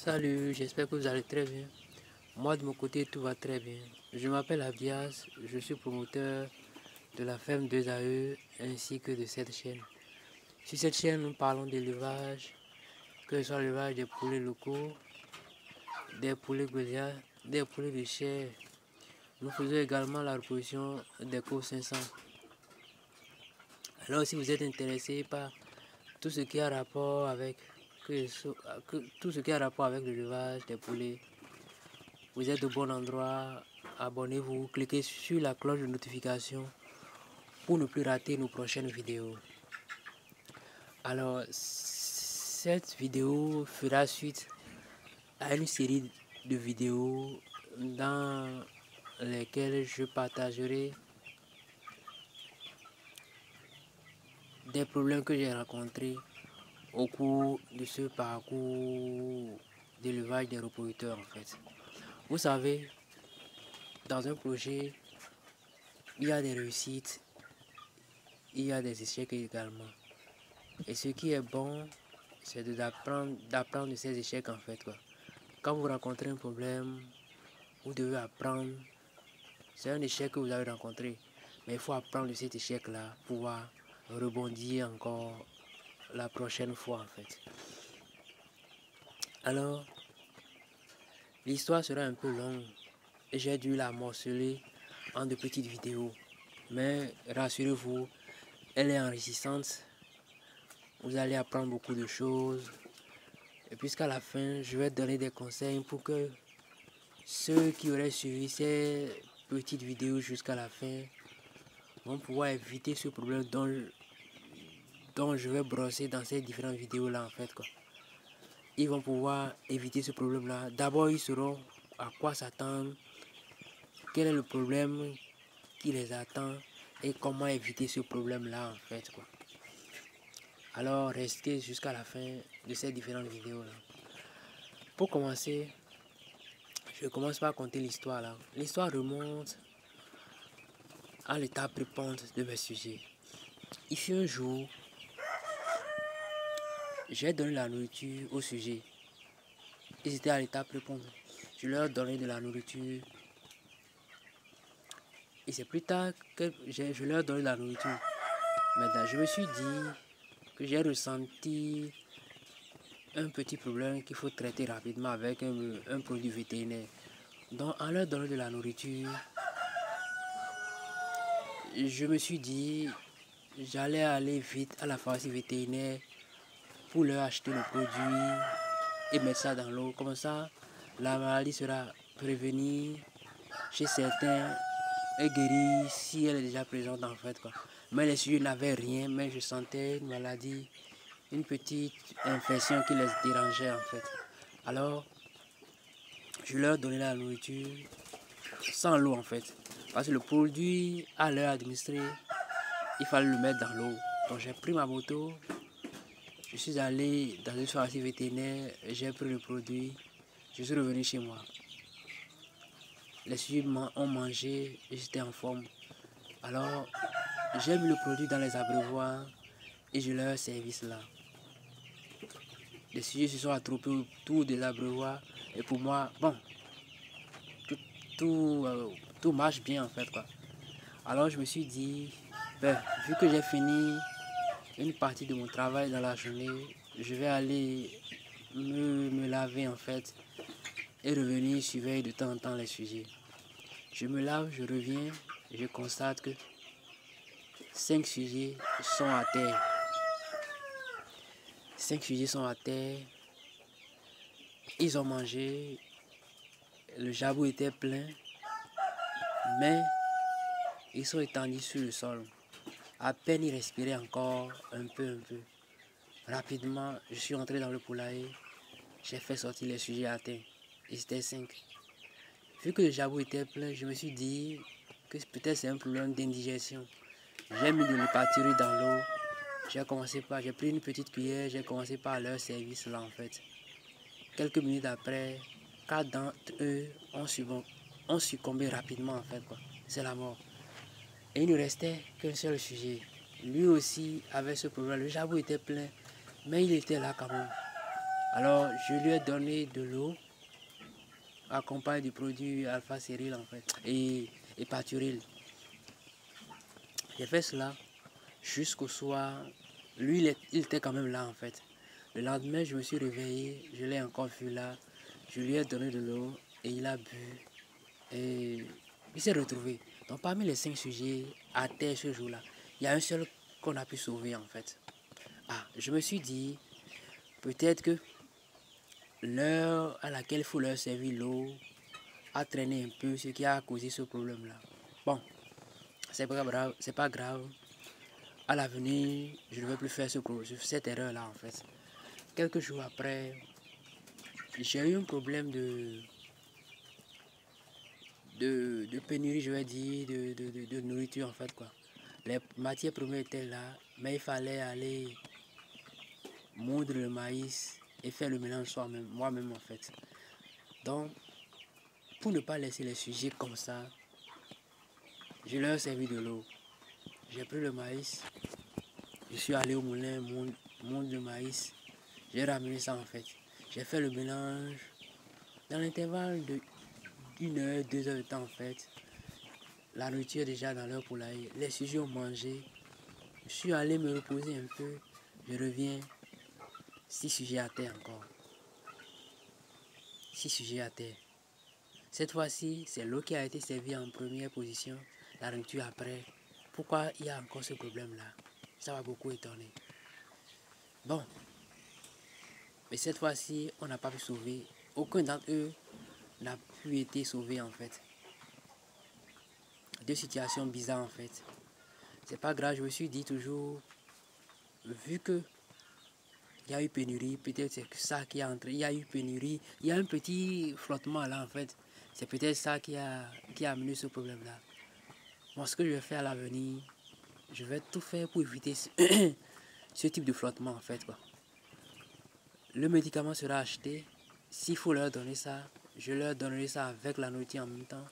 Salut, j'espère que vous allez très bien. Moi de mon côté tout va très bien. Je m'appelle Abdias, je suis promoteur de la ferme 2AE ainsi que de cette chaîne. Sur cette chaîne nous parlons d'élevage, que ce soit l'élevage des poulets locaux, des poulets Goliath, des poulets de chair. Nous faisons également la reproduction des cours 500. Alors si vous êtes intéressé par tout ce qui a rapport avec tout ce qui a rapport avec l'élevage des poulets, vous êtes au bon endroit. Abonnez-vous, cliquez sur la cloche de notification pour ne plus rater nos prochaines vidéos. Alors, cette vidéo fera suite à une série de vidéos dans lesquelles je partagerai des problèmes que j'ai rencontrés au cours de ce parcours d'élevage des reproducteurs en fait. Vous savez, dans un projet, il y a des réussites, il y a des échecs également. Et ce qui est bon, c'est d'apprendre de ces échecs en fait, quoi. Quand vous rencontrez un problème, vous devez apprendre. C'est un échec que vous avez rencontré, mais il faut apprendre de cet échec-là pour pouvoir rebondir encore la prochaine fois en fait. Alors, l'histoire sera un peu longue et j'ai dû la morceler en de petites vidéos. Mais rassurez-vous, elle est enrichissante. Vous allez apprendre beaucoup de choses. Et puisqu'à la fin, je vais donner des conseils pour que ceux qui auraient suivi ces petites vidéos jusqu'à la fin vont pouvoir éviter ce problème dont je vais brosser dans ces différentes vidéos là en fait, quoi. Ils vont pouvoir éviter ce problème là. D'abord ils sauront à quoi s'attendre, quel est le problème qui les attend et comment éviter ce problème là en fait, quoi. Alors restez jusqu'à la fin de ces différentes vidéos là. Pour commencer, je commence par conter l'histoire là. L'histoire remonte à l'étape prépondérante de mes sujets. Il fut un jour, j'ai donné la nourriture au sujet. Ils étaient à l'étape prépondérante. Je leur donnais de la nourriture. Et c'est plus tard que je leur donnais de la nourriture. Maintenant, je me suis dit que j'ai ressenti un petit problème qu'il faut traiter rapidement avec un produit vétérinaire. Donc, en leur donnant de la nourriture, je me suis dit j'allais aller vite à la pharmacie vétérinaire pour leur acheter le produit et mettre ça dans l'eau. Comme ça, la maladie sera prévenue chez certains et guérie si elle est déjà présente en fait, quoi. Mais les sujets n'avaient rien, mais je sentais une maladie, une petite infection qui les dérangeait en fait. Alors, je leur donnais la nourriture sans l'eau en fait. Parce que le produit à leur administrer, il fallait le mettre dans l'eau. Donc j'ai pris ma moto, je suis allé dans une pharmacie vétérinaire, j'ai pris le produit, je suis revenu chez moi. Les sujets ont mangé et j'étais en forme. Alors j'ai mis le produit dans les abreuvoirs et je leur ai servi cela. Les sujets se sont attroupés autour des abreuvoirs et pour moi, bon, tout marche bien en fait, quoi. Alors je me suis dit, ben, vu que j'ai fini une partie de mon travail dans la journée, je vais aller me laver en fait et revenir surveiller de temps en temps les sujets. Je me lave, je reviens et je constate que 5 sujets sont à terre. 5 sujets sont à terre. Ils ont mangé, le jabot était plein, mais ils sont étendus sur le sol. À peine ils respiraient encore un peu. Rapidement, je suis entré dans le poulailler. J'ai fait sortir les sujets à terre. Ils étaient 5. Vu que le jabot était plein, je me suis dit que peut-être c'est un problème d'indigestion. J'ai mis de l'hépaturite dans l'eau. J'ai pris une petite cuillère, j'ai commencé par leur servir cela en fait. Quelques minutes après, 4 d'entre eux ont succombé rapidement en fait, quoi. C'est la mort. Et il ne restait qu'un seul sujet. Lui aussi avait ce problème. Le jabot était plein, mais il était là quand même. Alors, je lui ai donné de l'eau accompagné du produit Alpha Cyril en fait et Paturil. J'ai fait cela jusqu'au soir. Lui, il était quand même là en fait. Le lendemain, je me suis réveillé, je l'ai encore vu là. Je lui ai donné de l'eau et il a bu. Et il s'est retrouvé. Donc parmi les 5 sujets à terre ce jour-là, il y a un seul qu'on a pu sauver en fait. Ah, je me suis dit, peut-être que l'heure à laquelle il faut leur servir l'eau a traîné un peu ce qui a causé ce problème-là. Bon, c'est pas grave. À l'avenir, je ne vais plus faire cette erreur-là en fait. Quelques jours après, j'ai eu un problème de pénurie, je vais dire, de nourriture en fait quoi. Les matières premières étaient là, mais il fallait aller moudre le maïs et faire le mélange soi-même, moi-même en fait. Donc, pour ne pas laisser les sujets comme ça, je leur ai servi de l'eau. J'ai pris le maïs, je suis allé au moulin, moudre le maïs, j'ai ramené ça en fait. J'ai fait le mélange dans l'intervalle de 1 heure, 2 heures de temps en fait. La nourriture est déjà dans leur poulailler, les sujets ont mangé. Je suis allé me reposer un peu, je reviens, 6 sujets à terre encore. 6 sujets à terre. Cette fois-ci, c'est l'eau qui a été servie en première position, la nourriture après. Pourquoi il y a encore ce problème-là? Ça m'a beaucoup étonné. Bon, mais cette fois-ci, on n'a pas pu sauver. Aucun d'entre eux n'a pu être sauvé en fait. 2 situations bizarres en fait. C'est pas grave, je me suis dit toujours, vu que il y a eu pénurie, peut-être c'est ça qui est entré. Il y a eu pénurie, il y a un petit flottement là en fait. C'est peut-être ça qui a amené ce problème-là. Moi, ce que je vais faire à l'avenir, je vais tout faire pour éviter ce type de flottement en fait quoi. Le médicament sera acheté. S'il faut leur donner ça, je leur donnerai ça avec la nourriture en même temps.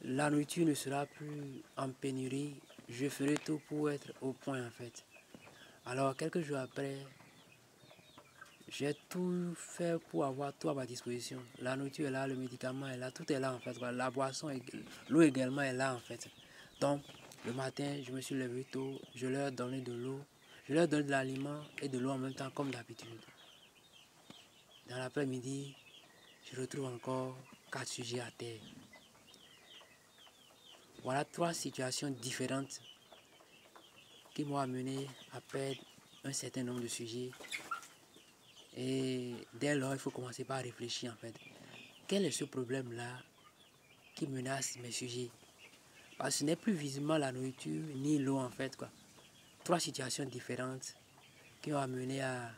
La nourriture ne sera plus en pénurie. Je ferai tout pour être au point en fait. Alors quelques jours après, j'ai tout fait pour avoir tout à ma disposition. La nourriture est là, le médicament est là, tout est là en fait. La boisson, l'eau également est là en fait. Donc le matin, je me suis levé tôt, je leur ai donné de l'eau, je leur ai donné de l'aliment et de l'eau en même temps comme d'habitude. Dans l'après-midi, je retrouve encore 4 sujets à terre. Voilà 3 situations différentes qui m'ont amené à perdre un certain nombre de sujets. Et dès lors, il faut commencer par réfléchir en fait. Quel est ce problème-là qui menace mes sujets? Parce que ce n'est plus visiblement la nourriture ni l'eau en fait quoi. 3 situations différentes qui ont amené à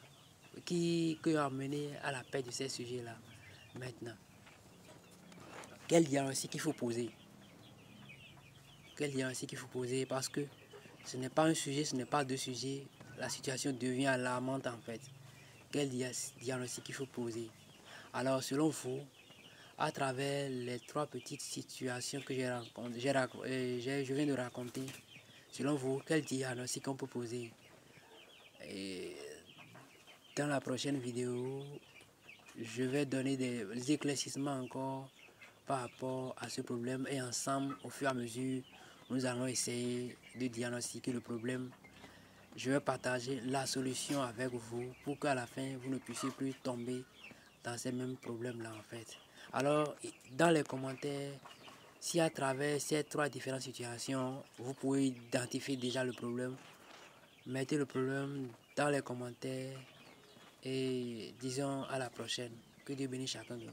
la perte de ces sujets-là. Maintenant, quel diagnostic il faut poser? Quel diagnostic il faut poser? Parce que ce n'est pas un sujet, ce n'est pas 2 sujets. La situation devient alarmante en fait. Quel diagnostic il faut poser? Alors, selon vous, à travers les 3 petites situations que je viens de raconter, selon vous, quel diagnostic on peut poser? Et dans la prochaine vidéo, je vais donner des éclaircissements encore par rapport à ce problème et ensemble, au fur et à mesure, nous allons essayer de diagnostiquer le problème. Je vais partager la solution avec vous pour qu'à la fin, vous ne puissiez plus tomber dans ces mêmes problèmes-là en fait. Alors, dans les commentaires, si à travers ces 3 différentes situations, vous pouvez identifier déjà le problème, mettez le problème dans les commentaires et disons à la prochaine. Que Dieu bénisse chacun de nous.